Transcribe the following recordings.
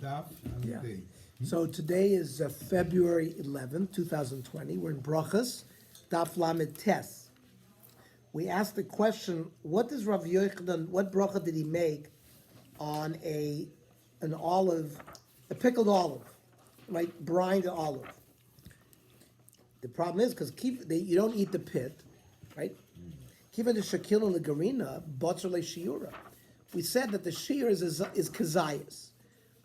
Daf and Yeah. day. So today is February 11th, 2020. We're in Berochos, Daf Lamed Tes. We asked the question, what does Rav Yochanan, what bracha did he make on an olive, a pickled olive, right, brined olive? The problem is, because you don't eat the pit, right? Kiva the Shakil and the Garina, Botzer le Shiura. We said that the shear is kazayas.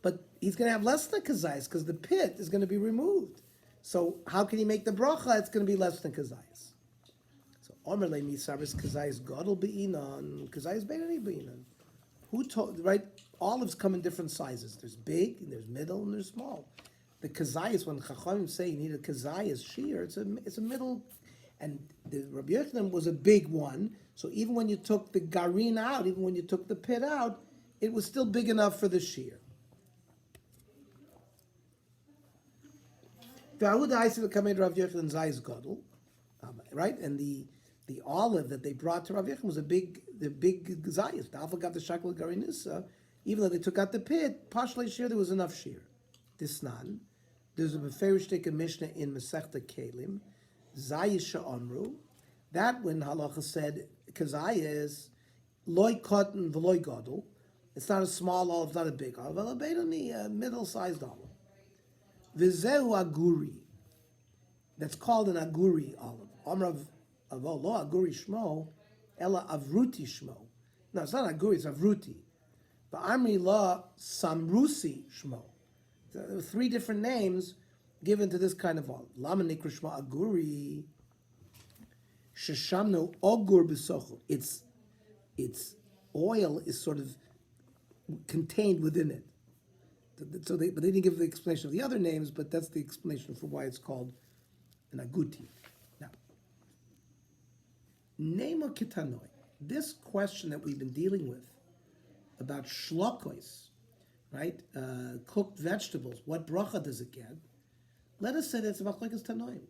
But he's going to have less than kazayas because the pit is going to be removed. So how can he make the bracha? It's going to be less than kazayas. So Omer le misabris kazayas gadol be'inan, kazayas beinani be'inan. Who told, right? Olives come in different sizes. There's big, and there's middle, and there's small. The kazayas, when Chachamim say you need a kazayas shear, it's a middle, and the Rabbi Yochanan was a big one. So even when you took the garin out, even when you took the pit out, it was still big enough for the shear. Right, and the olive that they brought to Rav Yochanan was the big zayis. The alpha got the shakal garinissa. Even though they took out the pit, partially shear, there was enough shear. Disnan, there's a beferish take a mishnah in Masechta Kelim, zayis sha'amru. That when halacha said kazayis loy cotton v'loy gadol, it's not a small olive, it's not a big olive, but a middle-sized olive. V'zehu aguri, that's called an aguri olive. Amrav avo lo aguri shmo, ela avruti shmo. No, it's not aguri, it's avruti. But amri la samrusi shmo. There were three different names given to this kind of olive. Lama nikra shmo aguri, sheshamno ogur b'sochu. Its oil is sort of contained within it. So but they didn't give the explanation of the other names, but that's the explanation for why it's called an aguti. Now, Nemo kitanoi, this question that we've been dealing with about shlokos, right, cooked vegetables, what bracha does it get? Let us say that it's machlokes tanoim.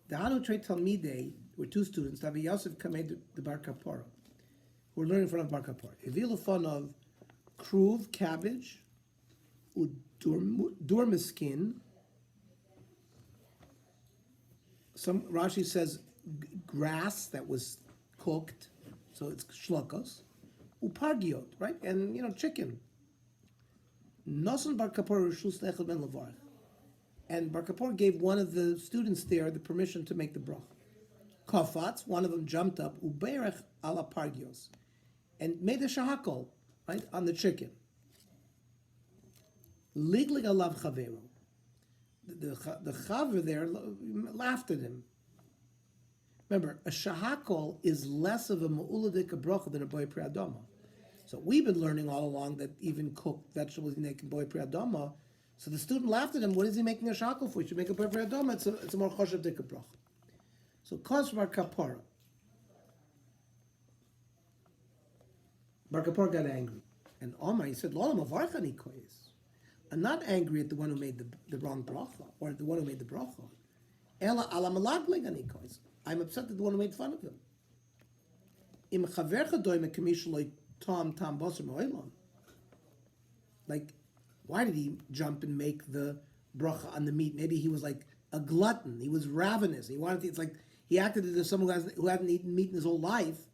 The Hanu Trei Talmidei were two students, Rabbi Yosef Kamed the Bar Kapara, who were learning in front of Bar Kapara. Evilu fun of kruv, cabbage, durmiskin. Some Rashi says grass that was cooked, so it's shlokos. Upargiot, right? And chicken. Noson Bar Kapor Rishus Nechel Ben Levarach. And Bar Kapor gave one of the students there the permission to make the bracha. Kafats, one of them jumped up, uberech ala pargios, and made a shahakol, right, on the chicken. Liglig alav chavero. The chaver there laughed at him. Remember, a shahakol is less of a ma'uladik bracha than a boy priadama. So we've been learning all along that even cooked vegetables you make boy priadama. So the student laughed at him. What is he making a shahakol for? You should make a boy priadama. It's a more choshev dik bracha. So kos bar kapara. Bar kapara got angry, and Omar, he said, "Lo mavarchani koyes." I'm not angry at the one who made the wrong bracha, or at the one who made the bracha. Ela ala malagling anikois. I'm upset at the one who made fun of him. Im chavercha doime kamishaloi tam basar mo'ilon. Like, why did he jump and make the bracha on the meat? Maybe he was like a glutton. He was ravenous. He wanted to, it's like he acted as someone who hadn't eaten meat in his whole life.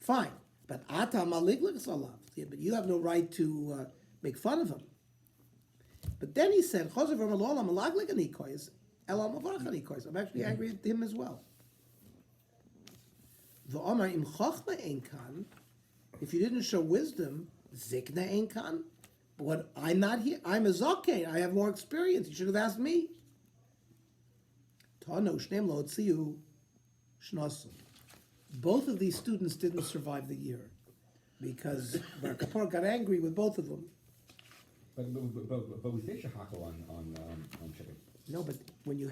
Fine. But ata maliglik salav. Yeah, but you have no right to make fun of him. But then he said, I'm actually angry at him as well. If you didn't show wisdom, zikna einkan. But I'm not here. I'm a zokain. I have more experience. You should have asked me. Both of these students didn't survive the year because Bar Kapor got angry with both of them. But we say shahakal on chicken. No, but when you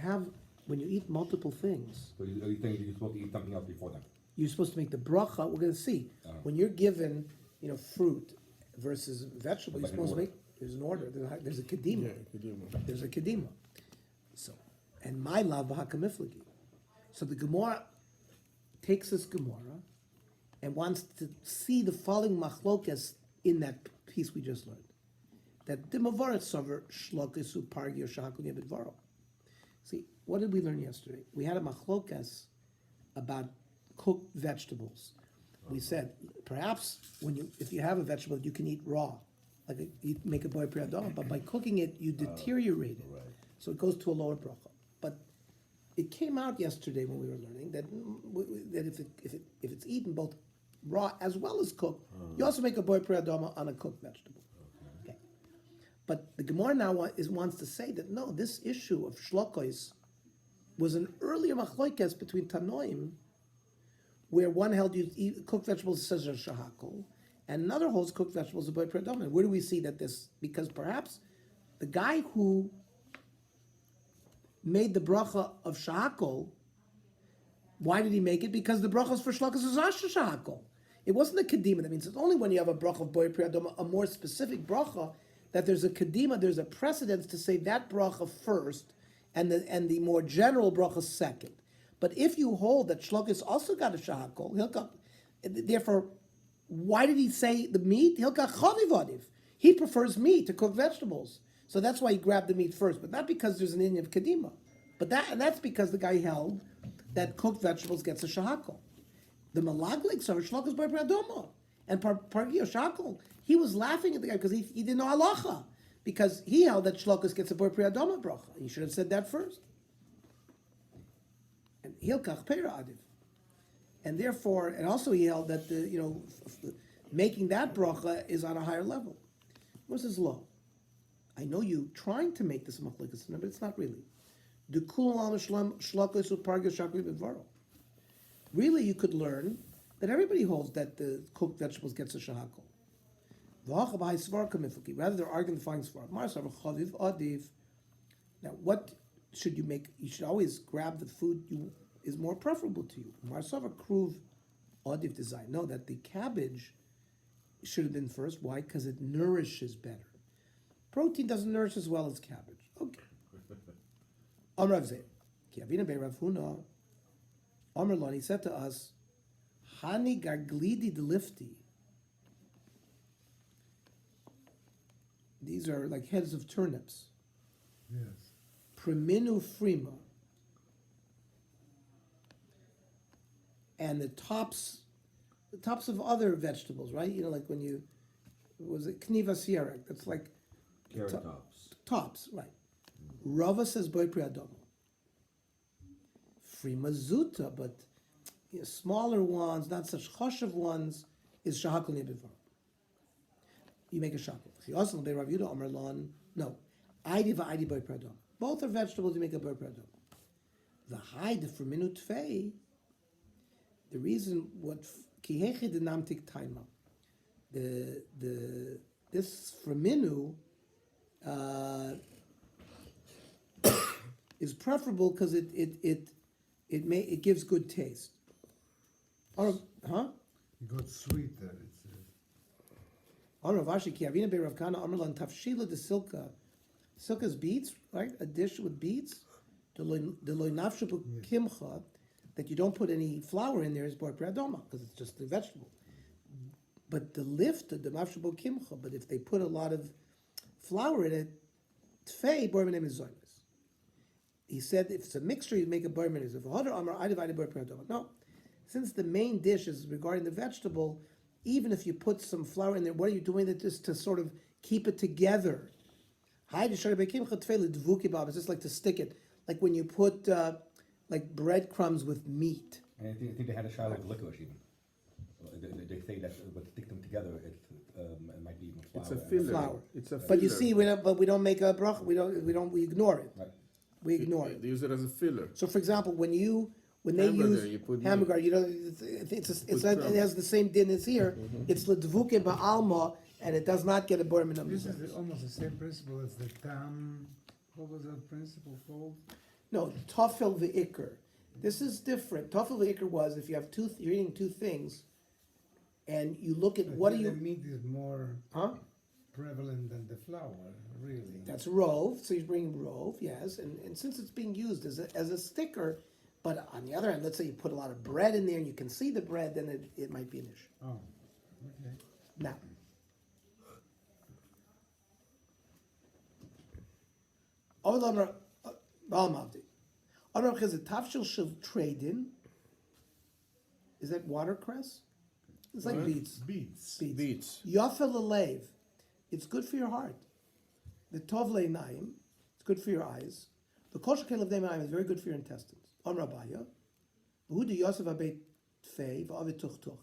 eat multiple things, So you think you're supposed to eat something else before that? you're supposed to make the bracha. We're going to see when you're given, fruit versus vegetable. You're Like an supposed to order. make. There's an order. There's a kedima. There's a kedima. So, and my lav b'hakamiflagi. So the Gemara takes this Gemara and wants to see the following machlokas in that piece we just learned. that dimavaret sover shlokisu pargio shakul yebidvaro. See, what did we learn yesterday? We had a machlokas about cooked vegetables. We said perhaps if you have a vegetable you can eat raw, like you make a boy priadama, but by cooking it you deteriorate it, so it goes to a lower bracha. But it came out yesterday when we were learning that if it's eaten both raw as well as cooked, you also make a boy priadama on a cooked vegetable. Okay. But the Gemara now wants to say that no, this issue of shlokos was an earlier machlokas between Tanoim, where one held you eat cooked vegetables says shahakol, and another holds cooked vegetables a boy predominant. Where do we see that this? Because perhaps the guy who made the bracha of shahakol, why did he make it? Because the brachas for shlokas is asher shahakol. It wasn't a kedima. That means it's only when you have a bracha of boy priyadoma, a more specific bracha, that there's a kedima, there's a precedence to say that bracha first, and the more general bracha second. But if you hold that shlokas also got a shahakol, hilkach, therefore, why did he say the meat? Hilkach chavivadiv. He prefers meat to cook vegetables, so that's why he grabbed the meat first. But not because there's an Indian of kedima, but that's because the guy held that cooked vegetables gets a shahakol. The malaglik saw shlokas by priadoma and pargio shahakol. He was laughing at the guy because he didn't know halacha, because he held that shlokas gets a boy priadoma bracha. He should have said that first. And hilkach peira adiv, and therefore, and also he held that making that bracha is on a higher level. What's his law? I know you trying to make this machlikas, but it's not really. Really, you could learn that everybody holds that the cooked vegetables gets a shahakol. Rather, they're arguing the flying svar. Now, what should you make? You should always grab the food is more preferable to you. Marsava kruv adiv design. No, that the cabbage should have been first. Why? Because it nourishes better. Protein doesn't nourish as well as cabbage. Okay. Amar Rav Zeir, Ki Avina Bei Rav Huna, Amar Lon, he said to us, Hani garglidi delifti. These are like heads of turnips. Yes. Priminu frima. And the tops of other vegetables, right? Like when was it kniva sierek? That's like Carrot tops. Tops, right. Rava says boy priadoma. Frima zuta, but smaller ones, not such choshev ones, is shahakol nibivar. You make a shahakol. He also be Rav Yudah Amar Lon. No, aidi va'aidi boy priadoma. Both are vegetables. You make a boy priadoma. The hide for minut fei. The reason what kihechi denamtik taima. This freminu is preferable because it gives good taste. Or huh? It got sweeter, it says. On Rav Ashi ki avina be Rav Kana Amrlan tafshila de silka. Silka's beets, right? A dish with beets. The loy nafshu kimcha, that you don't put any flour in there is bar priadoma because it's just a vegetable. But the lift, the mafshabu kimcha, but if they put a lot of flour in it, tfei bar name is zoynes. He said if it's a mixture, you make a bar is if a amar I divided bar priadoma. No, since the main dish is regarding the vegetable, even if you put some flour in there, what are you doing that just to sort of keep it together? It's just like to stick it, like when you put like breadcrumbs with meat. And I think they had a shot like licorice even. They say that but stick them together, it might be even flour. It's a filler. Flour. It's a filler. But you see, we don't make a brach. We ignore it. Right. We ignore it. They use it as a filler. So, for example, when they Hamburger, use you put hamburger, it has the same din as here. It's ledvuke ba'alma, and it does not get a boy minam. This is almost the same principle as the tam. What was that principle called? No, tafel ve'ikr. This is different. Tafel ve'ikr was if you have you're eating two things, and you look at what do The you, meat is more huh? prevalent than the flour, really. That's rove. So you're bringing rove, yes, and since it's being used as a sticker, but on the other hand, let's say you put a lot of bread in there and you can see the bread, then it might be an issue. Oh, okay. Now, Olam Balmavdi. Olam Chaz Tafshil Shel Tradin. Is that watercress? It's like What? beets. Beets. Yafel Alev. It's good for your heart. The Tov Le'inayim. It's good for your eyes. The Kosher Kelev De'mayim is very good for your intestines. Om Rabaya. V'hu Yosef Abeit Fei V'avet Tuch Tuch.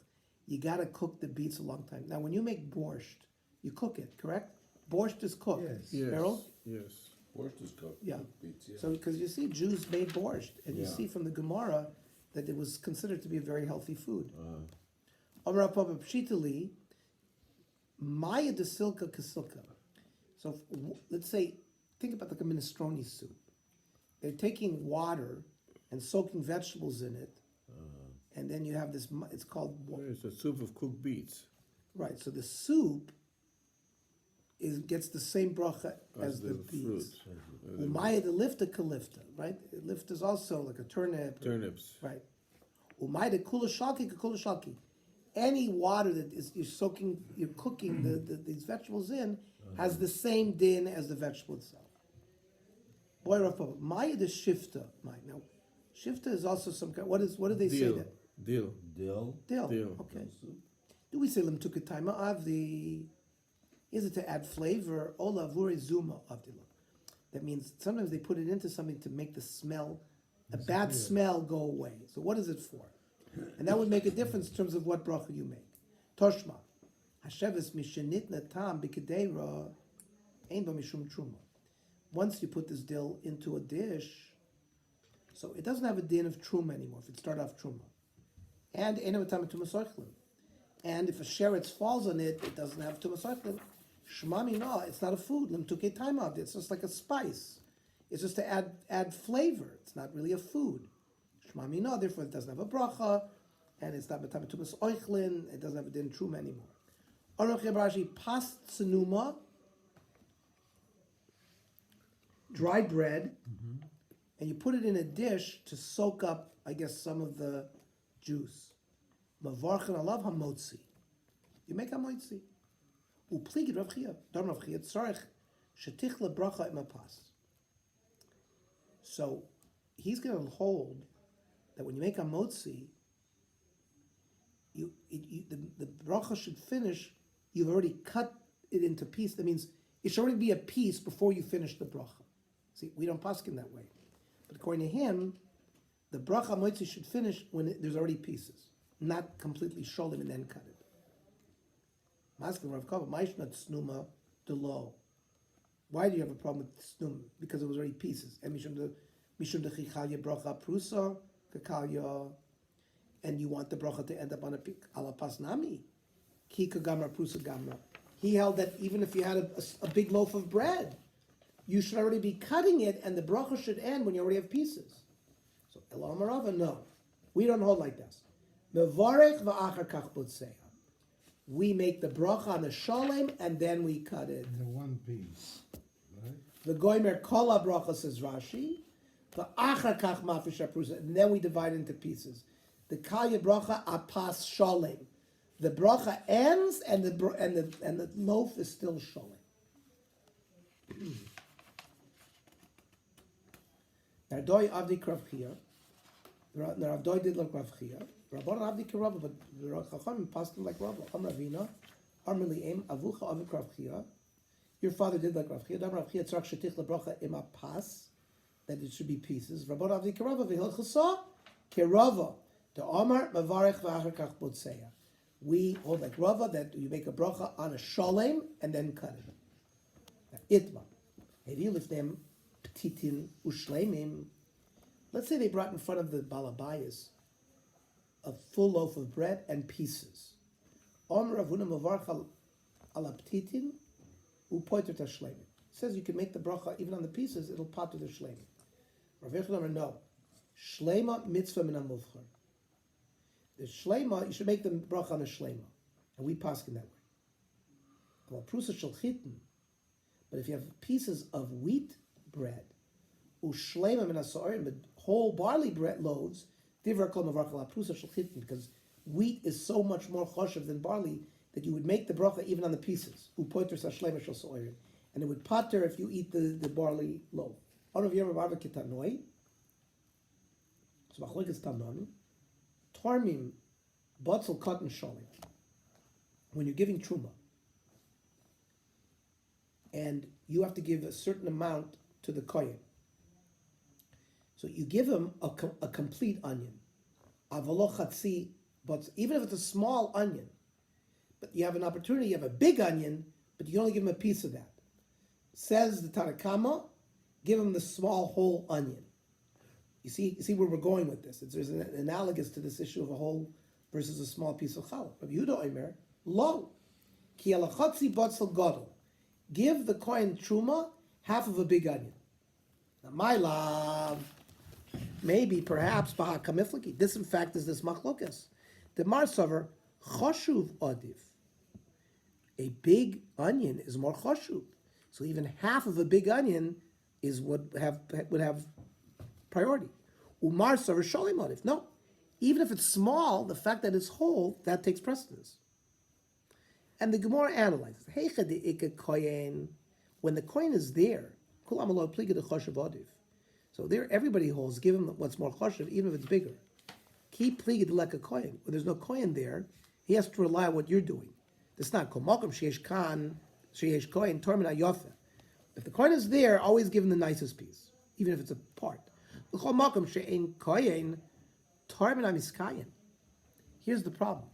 You gotta cook the beets a long time. Now, when you make borscht, you cook it, correct? Borscht is cooked. Yes. Yes. Beryl? Yes. Borscht is cooked. Yeah. Beets, yeah. So, because you see, Jews made borscht, and you Yeah. see from the Gemara that it was considered to be a very healthy food. Amar Papa Pshitali, Maya de Silka Kasilka. So, let's say, think about like a minestrone soup. They're taking water and soaking vegetables in it, and then you have this. It's called It's a soup of cooked beets. right. So the soup gets the same bracha as the beets. fruit. Umaya de lifta kalifta, right? Lifta is also like a turnip. Turnips. Right. Umaya de kula shalki kakula shalki. Any water that is you're cooking these vegetables in has the same din as the vegetable itself. Boy, Rav Papa, Maya de shifta. Now, shifta is also some kind. What do they say Dill. that? Dill. Dill. Dill. Dill. Okay. Do we say lim tukataima avdi? Is it to add flavor? Ola vure zuma avdila. That means sometimes they put it into something to make the smell, a bad smell, go away. So what is it for? And that would make a difference in terms of what bracha you make. Toshma, hasheves mishenitna tam b'kedeira ein ba mishum truma. Once you put this dill into a dish, so it doesn't have a din of truma anymore. If it started off truma, and ein ba tam tumasoichlin. And if a sheretz falls on it, it doesn't have tumasoichlin. Shmami no, it's not a food. Lim tukei time out. It's just like a spice. It's just to add flavor. It's not really a food. Shmami no, therefore it doesn't have a bracha, and it's not betam tumas oichlin. It doesn't have a din truma anymore. Aruch Rashi pas tzenuma, dry bread, and you put it in a dish to soak up, I guess, some of the juice. Mavarchen alav hamotzi. You make hamotzi. Upligid Rav Chia. Dam Rav Chia tzarich shetichle bracha imapas. So he's going to hold that when you make a motzi, the bracha should finish. You've already cut it into pieces. That means it should already be a piece before you finish the bracha. See, we don't paskin that way, but according to him, the bracha motzi should finish when there's already pieces, not completely sholim and then cut it. Masking Rav Kava, Maishnat snuma delo. Why do you have a problem with snum? Because it was already pieces. And mishum de chichalya bracha prusa kakalya, and you want the bracha to end up on a alapas nami, kika gamra prusa gamra. He held that even if you had a big loaf of bread, you should already be cutting it, and the bracha should end when you already have pieces. So Elam Rava, no, we don't hold like this. Mevarech va'achar kach botzeya. We make the bracha on the shalem and then we cut it. The one piece, right? The goymer kola bracha, says Rashi. The achar kach mafish aprusa, and then we divide it into pieces. The kalya bracha apas shalem. The bracha ends and the loaf is still shalem. Nardoi avdi krav chia. Nardoi did like krav chia. Rabban avdi kirabba, but the Chachamim passed him like Rabba. Am Ravina, Armeli Em Avucha Avik Rav Chia. Your father did like Rav Chia. Dam Rav Chia tzrak shetich lebracha ima pas, that it should be pieces. Rabban avdi kirabba v'hil chasa kirava. The Amar mavarech v'achar kach botzeya. We hold like Rava that you make a bracha on a shalem and then cut it. Itma. Hevi lifnem ptitin ushleimim. Let's say they brought in front of the balabayas a full loaf of bread and pieces. Says you can make the bracha even on the pieces, it'll pot to the shleim. Rav Yechon no. Shleima mitzvah min hamuvchar. The shleima, you should make the bracha on the shleima. And we paskin that way. But if you have pieces of wheat bread, ushleima min hasorim, but whole barley bread loaves, because wheat is so much more choshev than barley that you would make the bracha even on the pieces. And it would potter if you eat the barley loaf. Orav Yom Rav Kitanoi. So Machlokes Tananim. Tormim Botzel Cotton Sholim. When you're giving truma, and you have to give a certain amount to the kohen, so you give him a complete onion, avalo chatzi, but even if it's a small onion, but you have an opportunity, you have a big onion, but you only give him a piece of that. Says the Tanakama, give him the small whole onion. You see where we're going with this. There's an analogous to this issue of a whole versus a small piece of challah. Rabbi Yehuda Omer, lo, ki alachatzi botzel gadol. Give the kohen truma half of a big onion. Now, my love, maybe, perhaps, b'hakamifliki. This, in fact, is this machlokas. The marsaver choshuv odiv. A big onion is more choshuv. So even half of a big onion would have priority. Umar saver sholim odiv. No, even if it's small, the fact that it's whole, that takes precedence. And the Gemara analyzes, when the kohen is there, so there everybody holds, give him what's more choshev, even if it's bigger. Keep pligid like a kohen. When there's no kohen there, he has to rely on what you're doing. It's not komakom sheyesh kohen tormin ayofe. If the kohen is there, always give him the nicest piece, even if it's a part. Here's the problem.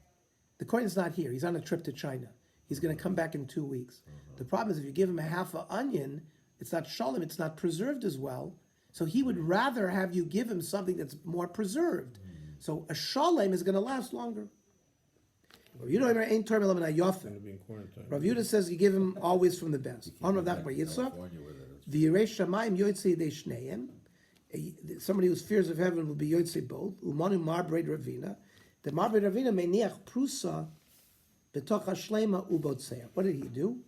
The kohen is not here. He's on a trip to China. He's going to come back in 2 weeks. The problem is if you give him a half an onion, it's not shalom, it's not preserved as well. So he would rather have you give him something that's more preserved. So a shalom is going to last longer. Rav Yehuda ain't Torah Elaman Ayofe. Rav Yehuda says you give him always from the best. On Rav Nachman Yitzchak, the Yerei Shamayim Yotzei Dei Shneim. Somebody whose fears of heaven will be Yotzei both. Umanu Marbreid Ravina. The Marbreid Ravina Meiniach Prusa B'toch Hashlema Ubotseya. What did he do?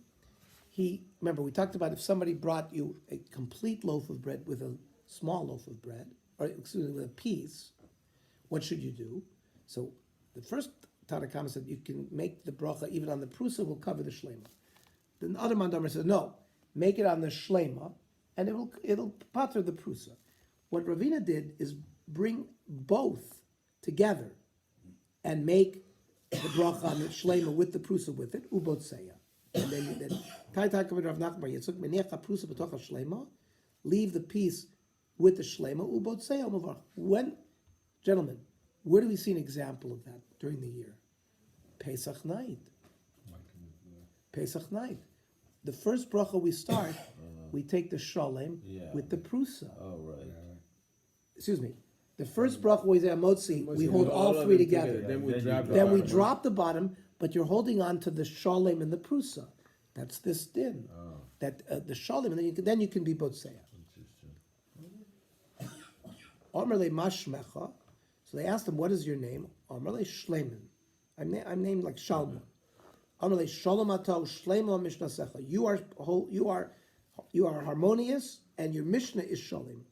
Remember, we talked about if somebody brought you a complete loaf of bread with a small loaf of bread, or excuse me, with a piece, what should you do? So the first Tanakama said you can make the bracha even on the prusa will cover the shlema. The other mandamer said no, make it on the shlema, and it'll pater the prusa. What Ravina did is bring both together and make the bracha on the shlema with the prusa with it, ubotseya. And then leave the piece with the shlema, ubotseya. When, gentlemen, where do we see an example of that during the year? Pesach night. Pesach night. The first bracha we start, we take the shalem with the prusa. Oh, right. Excuse me. The first bracha we say motzi, we hold all three together. Then we drop the bottom, but you're holding on to the shalem and the prusa. That's this din. That the shalem, and then you can be botseya. Omerle mashmecha. So they asked him, "What is your name?" Omerle Shleiman. I'm named like Shalman. Amalei Shalom Ato Shleimo Mishnasecha. You are harmonious, and your Mishnah is Shalom.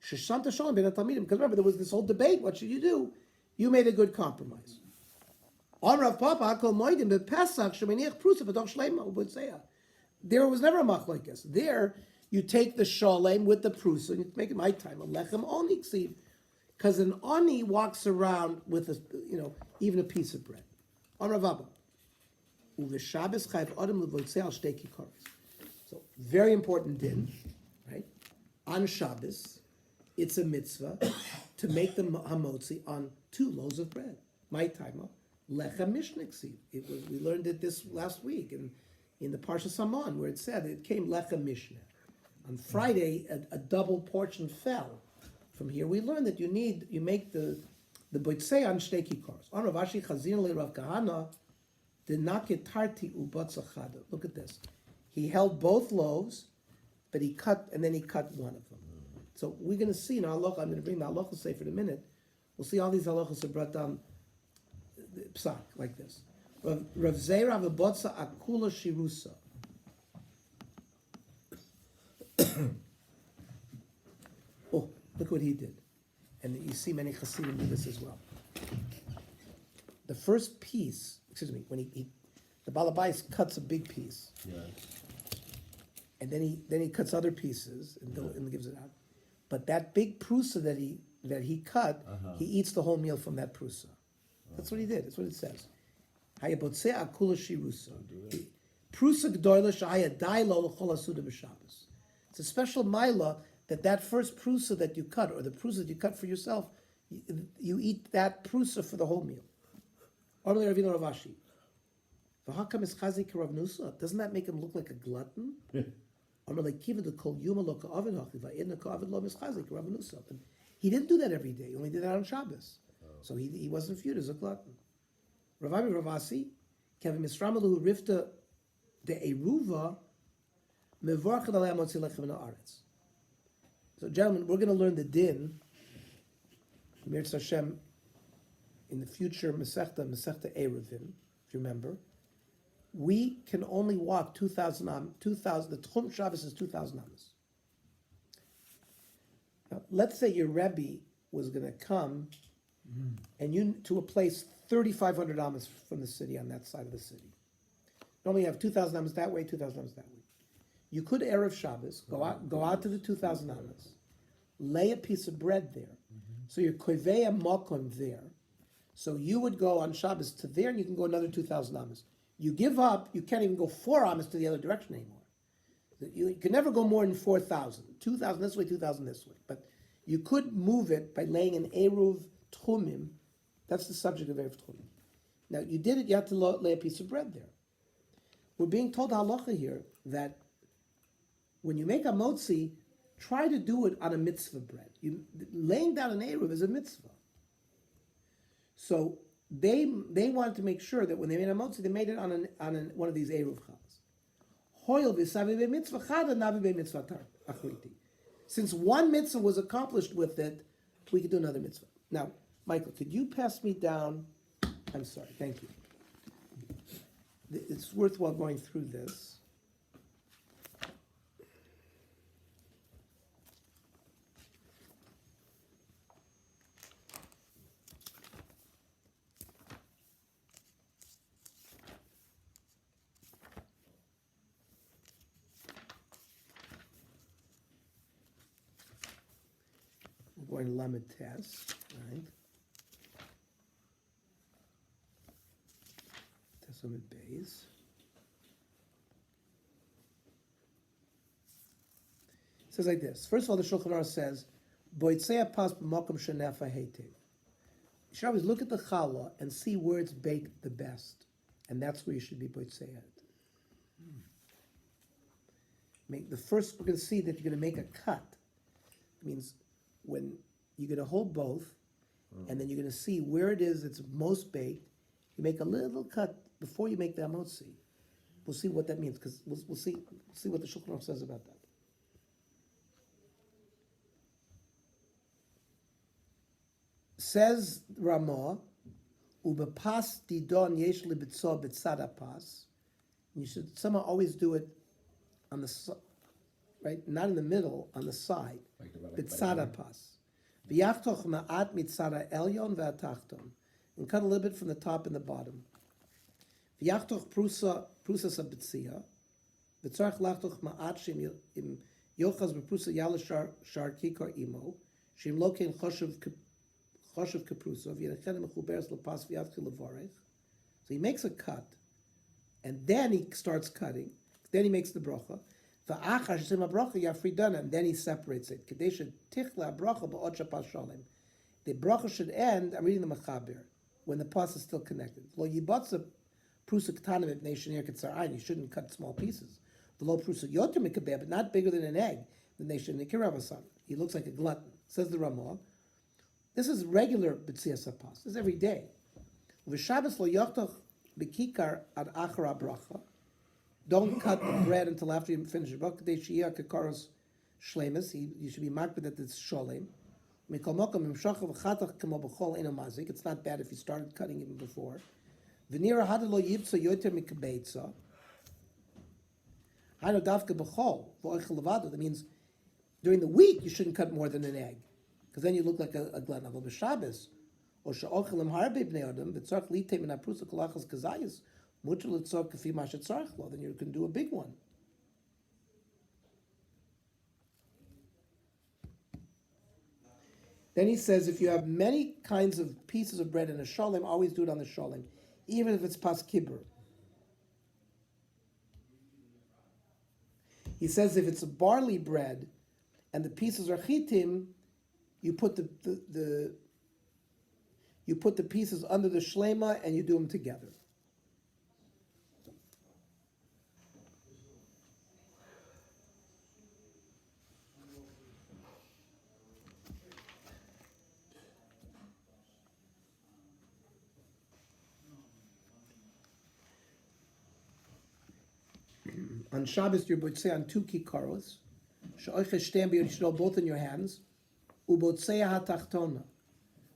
Sheshanta Shalom Ben Talmidim. Because remember, there was this whole debate. What should you do? You made a good compromise. Amrav Papa Hakol Moedim BePesach Sheminiach Prusa B'Toch Shleimo Ubotzeya. There was never a machlokes. There, you take the Shalem with the Prusa and you make it my time a lechem oni ksiv. Because an oni walks around with even a piece of bread. Amrav Abba. So very important din, right? On Shabbos, it's a mitzvah to make the hamotzi on 2 loaves of bread. My timer, lechem mishniksiv. We learned it this last week in the Parsha Saman, where it said it came lechem mishnah. On Friday, a double portion fell. From here, we learned that you make the boitzei on shtei kikaros. On Rav Ashi Chazin le Rav Kahana. Look at this. He held both loaves, but he cut one of them. So we're going to see in halacha. I'm going to bring the halacha sefer in a minute. We'll see all these halachas are brought down psak like this. Rav Zera v'botza akula shirusa. Oh, look what he did, and you see many chassidim do this as well. The first piece. Excuse me, when the balabais cuts a big piece, and then he cuts other pieces and gives it out. But that big prusa that he cut, he eats the whole meal from that prusa. That's what he did. That's what it says. Hayabotzeh akula shirusa. Prusa gdoila shaya dailo l'chol asuda b'Shabbos. It's a special mila that first prusa that you cut, or the prusa that you cut for yourself, you eat that prusa for the whole meal. Ormele Ravina Ravashi. V'hakam is chazik Rav Nusa. Doesn't that make him look like a glutton? Ormele kiva de kol yuma lo ka'avid hachi va'idna ka'avid lo mischazik Rav Nusa. But he didn't do that every day. He only did that on Shabbos. So he wasn't viewed as a glutton. Ravami Ravasi, Kevin Misramalu Rifta de Eruva Mevorchad Alei Motzi Lechem in Haaretz. So, gentlemen, we're going to learn the din, Mirz Hashem, in the future Masechta Eruvin, if you remember. We can only walk 2,000 the Tchum Shabbos is 2,000 amas. Now, let's say your Rebbe was going to come and you to a place 3,500 amas from the city on that side of the city. Normally you have 2,000 amas that way, 2,000 amas that way. You could Erev Shabbos, go out to the 2,000 amas, lay a piece of bread there. So you're koveya mokom there. So you would go on Shabbos to there and you can go another 2,000 amas. You give up, you can't even go 4 amas to the other direction anymore. You can never go more than 4,000. 2,000 this way, 2,000 this way. But you could move it by laying an Eruv Tchumim. That's the subject of Erev Tchumim. Now, you did it, you had to lay a piece of bread there. We're being told halacha here that when you make a motzi, try to do it on a mitzvah bread. Laying down an Eruv is a mitzvah. So they wanted to make sure that when they made a motzi, they made it on one of these Eruv chals. Hoyel v'savi be-mitzvah chada navi be-mitzvah achliti. Since one mitzvah was accomplished with it, we could do another mitzvah. Now, Michael, could you pass me down? I'm sorry, thank you. It's worthwhile going through this. We're going to Lamed Tes, right? Tesomid Beis. It says like this. First of all, the Shulchan Aruch says, "Boitzei pas b'makom shenefa heitev." You should always look at the challah and see where it's baked the best, and that's where you should be boitzei it. We're going to see that you're going to make a cut. It means when you're going to hold both, and then you're going to see where it is that's most baked. You make a little cut before you make the amotzi. We'll see what that means, because we'll see what the Shulchan Aruch says about that. Says Ramah, "Ubepas didon yesh libitzo b'tzad pas." You should somehow always do it on the right, not in the middle, on the side. B'tzad pas. V'yachtoch ma'at mitzad elyon v'atachton, and cut a little bit from the top and the bottom. V'yachtoch prusa sabitzia. V'tzarech lachtoch ma'at shim yochaz b'prusa yala shar kikar imo shim lokein choshev kaprusa v'yinachem mechuberes lepas v'yatchil levarech. So he makes a cut, and then he starts cutting. Then he makes the bracha. V'achar shesem bracha yafridana, and then he separates it. Kadesha tichla bracha ba'od shapas shalem. The bracha should end. I'm reading the Mechaber when the pas is still connected. Lo yibatza prusa k'tanim ibnei shenir ketzarayin. You shouldn't cut small pieces. V'lo prusa yoter mikabeh, but not bigger than an egg. Then they should nikiravasan. He looks like a glutton. Says the Ramah. This is regular b'tzias hapas. This is every day. V'shabbos lo yochtach b'kikar ad achara bracha. Don't cut the bread until after you finish it. You should be marked that it's sholem. It's not bad if you started cutting even before. That means during the week you shouldn't cut more than an egg, because then you look like a glutton. Then you can do a big one. Then he says, if you have many kinds of pieces of bread in a sholem, always do it on the sholem, even if it's pas kibur. He says if it's a barley bread and the pieces are chitim, you put the pieces under the shlema and you do them together. On Shabbos, you're botzei on 2 kikaros. She'oiches shtem b'yod yishlo, both in your hands. Ubotzei hatachtona.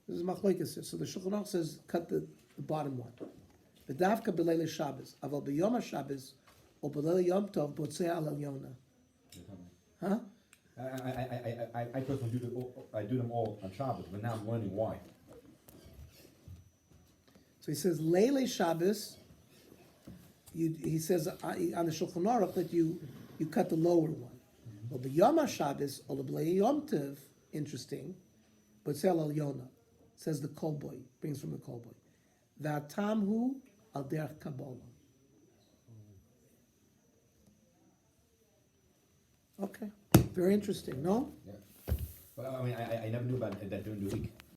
This is machlokes. So the Shulchan Aruch says, cut the bottom one. V'davka b'leil Shabbos. Aval b'yom HaShabbos, or b'leil Yom Tov, botzei al alyona. Huh? I personally do them all on Shabbos, but now I'm learning why. So he says, Leile Shabbos, he says on the Shulchan Aruch that you cut the lower one. Well, the Yom HaShabbos, or the B'lei Yom Tov, interesting, but Sel Al Yona, says the Kolboy, brings from the Kolboy. V'atamhu al derech Kabbalah. Okay, very interesting, no? Yeah. Well, I mean, I never knew about that during the week.